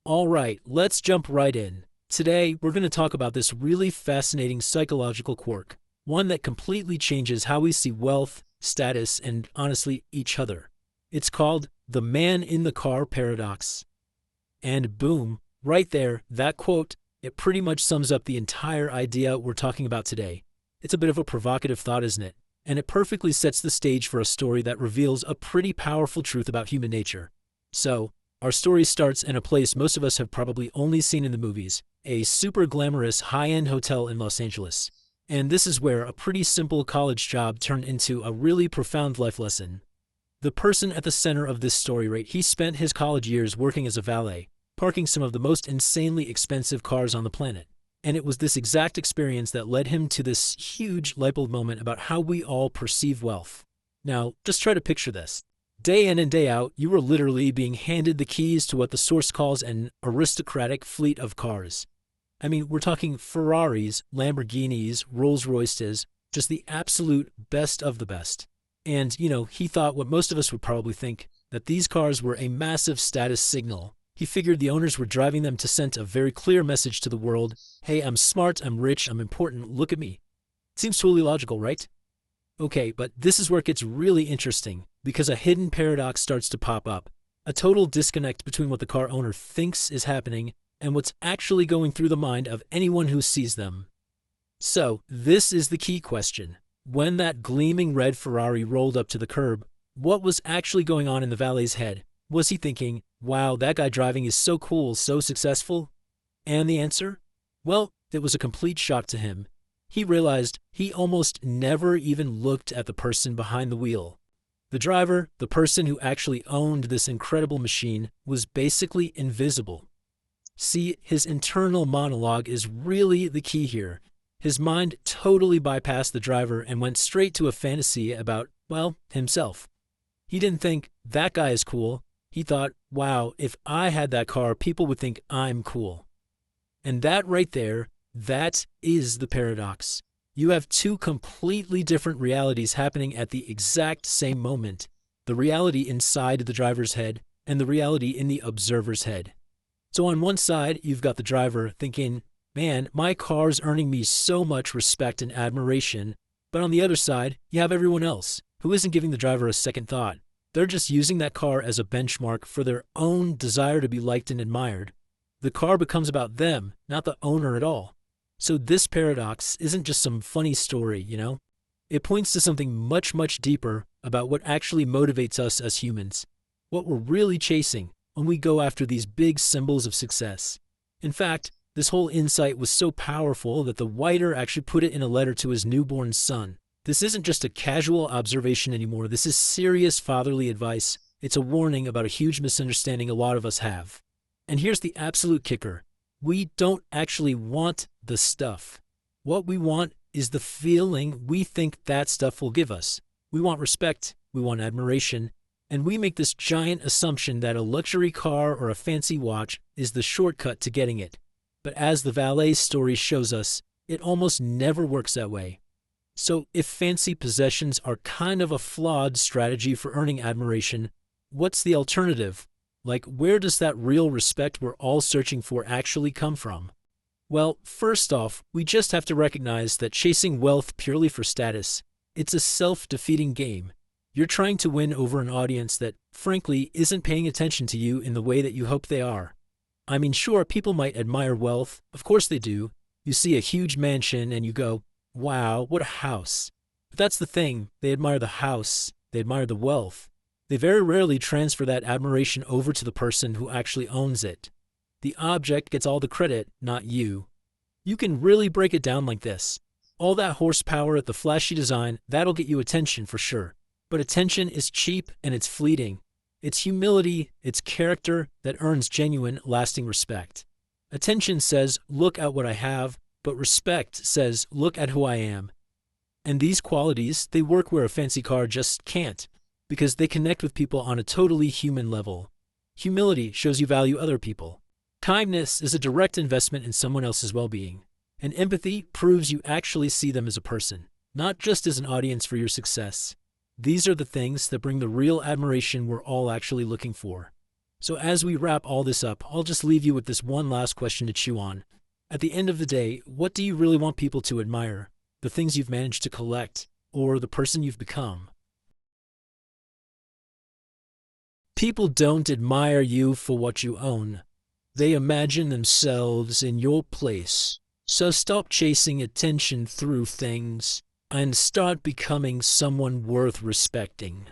All right, let's jump right in. Today, we're going to talk about this really fascinating psychological quirk, one that completely changes how we see wealth, status, and honestly, each other. It's called the man in the car paradox. And boom, right there, that quote, it pretty much sums up the entire idea we're talking about today. It's a bit of a provocative thought, isn't it? And it perfectly sets the stage for a story that reveals a pretty powerful truth about human nature. So, our story starts in a place most of us have probably only seen in the movies, a super glamorous high-end hotel in Los Angeles. And this is where a pretty simple college job turned into a really profound life lesson. The person at the center of this story, right, he spent his college years working as a valet, parking some of the most insanely expensive cars on the planet. And it was this exact experience that led him to this huge light bulb moment about how we all perceive wealth. Now, just try to picture this. Day in and day out, you were literally being handed the keys to what the source calls an aristocratic fleet of cars. I mean, we're talking Ferraris, Lamborghinis, Rolls-Royces, just the absolute best of the best. And, he thought what most of us would probably think, that these cars were a massive status signal. He figured the owners were driving them to send a very clear message to the world, hey, I'm smart, I'm rich, I'm important, look at me. Seems totally logical, right? Okay, but this is where it gets really interesting, because a hidden paradox starts to pop up. A total disconnect between what the car owner thinks is happening and what's actually going through the mind of anyone who sees them. So, this is the key question. When that gleaming red Ferrari rolled up to the curb, what was actually going on in the valet's head? Was he thinking, wow, that guy driving is so cool, so successful? And the answer? Well, it was a complete shock to him. He realized he almost never even looked at the person behind the wheel. The driver, the person who actually owned this incredible machine, was basically invisible. See, his internal monologue is really the key here. His mind totally bypassed the driver and went straight to a fantasy about, well, himself. He didn't think, that guy is cool. He thought, wow, if I had that car, people would think I'm cool. And that right there, that is the paradox. You have two completely different realities happening at the exact same moment. The reality inside the driver's head and the reality in the observer's head. So on one side, you've got the driver thinking, man, my car's earning me so much respect and admiration. But on the other side, you have everyone else who isn't giving the driver a second thought. They're just using that car as a benchmark for their own desire to be liked and admired. The car becomes about them, not the owner at all. So this paradox isn't just some funny story, It points to something much, much deeper about what actually motivates us as humans. What we're really chasing when we go after these big symbols of success. In fact, this whole insight was so powerful that the writer actually put it in a letter to his newborn son. This isn't just a casual observation anymore. This is serious fatherly advice. It's a warning about a huge misunderstanding a lot of us have. And here's the absolute kicker. We don't actually want the stuff. What we want is the feeling we think that stuff will give us. We want respect, we want admiration, and we make this giant assumption that a luxury car or a fancy watch is the shortcut to getting it. But as the valet story shows us, it almost never works that way. So if fancy possessions are kind of a flawed strategy for earning admiration, what's the alternative? Like, where does that real respect we're all searching for actually come from? Well, first off, we just have to recognize that chasing wealth purely for status, it's a self-defeating game. You're trying to win over an audience that, frankly, isn't paying attention to you in the way that you hope they are. I mean, sure, people might admire wealth. Of course they do. You see a huge mansion and you go, wow, what a house. But that's the thing. They admire the house. They admire the wealth. They very rarely transfer that admiration over to the person who actually owns it. The object gets all the credit, not you. You can really break it down like this. All that horsepower, the flashy design, that'll get you attention for sure. But attention is cheap and it's fleeting. It's humility, it's character that earns genuine, lasting respect. Attention says, look at what I have, but respect says, look at who I am. And these qualities, they work where a fancy car just can't, because they connect with people on a totally human level. Humility shows you value other people. Kindness is a direct investment in someone else's well-being. And empathy proves you actually see them as a person, not just as an audience for your success. These are the things that bring the real admiration we're all actually looking for. So as we wrap all this up, I'll just leave you with this one last question to chew on. At the end of the day, what do you really want people to admire? The things you've managed to collect, or the person you've become? People don't admire you for what you own. They imagine themselves in your place. So stop chasing attention through things and start becoming someone worth respecting.